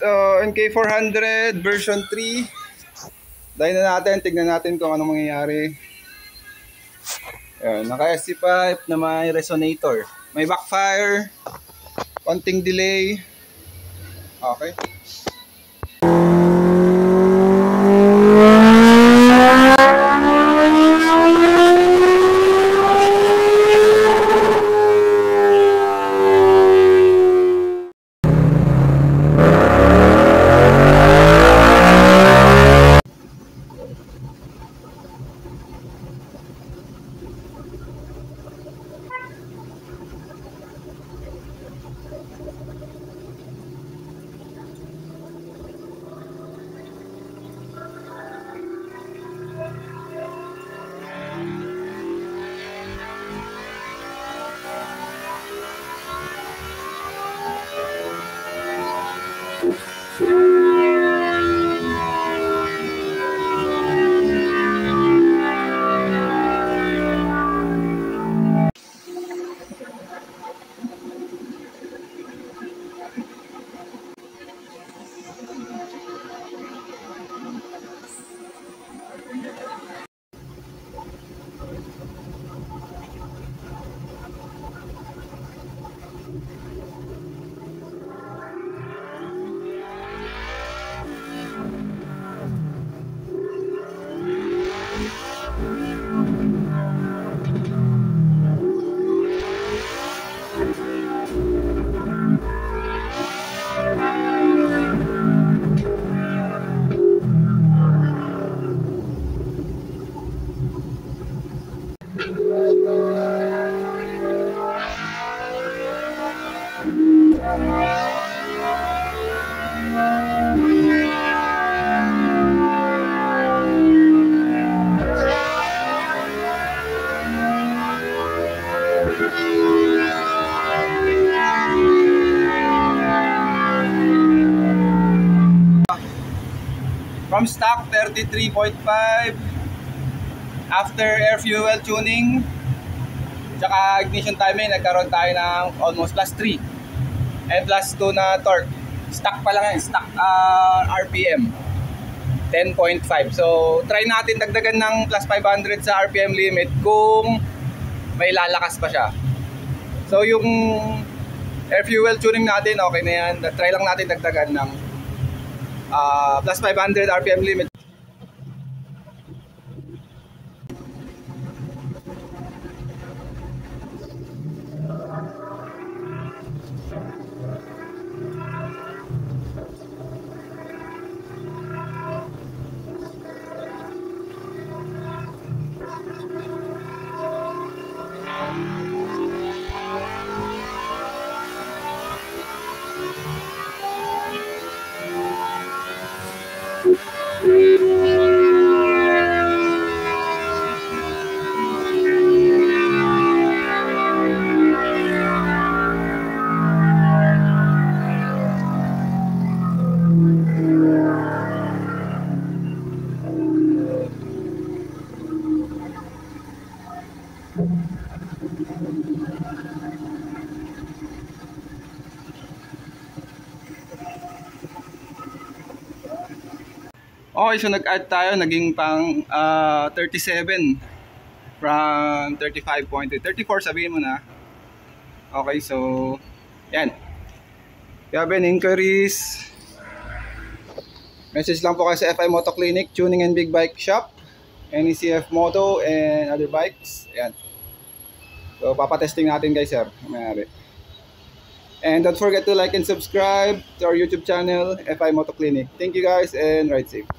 NK400 version 3. Dahil na natin, tignan natin kung anong mangyayari. Ayan, naka SC pipe na may resonator. May backfire, konting delay. Okay. From stock 33.5. After air fuel tuning tsaka ignition timing, nagkaroon tayo ng almost +3 and +2 na torque. Stock pa lang yan, stock RPM 10.5. So try natin dagdagan ng +500 sa RPM limit kung may lalakas pa siya. So yung air fuel tuning natin okay na yan. Try lang natin dagdagan ng +500 RPM limit. Okay, so nag-add tayo, naging pang 37 from 35.8, 34 sabihin mo na. Okay, so yan. If you have any inquiries, message lang po kayo sa FI Moto Clinic, Tuning and Big Bike Shop, NECF Moto and other bikes. Yan. So papatesting natin guys sir, mayari. And don't forget to like and subscribe to our YouTube channel, FI Moto Clinic. Thank you guys and ride safe.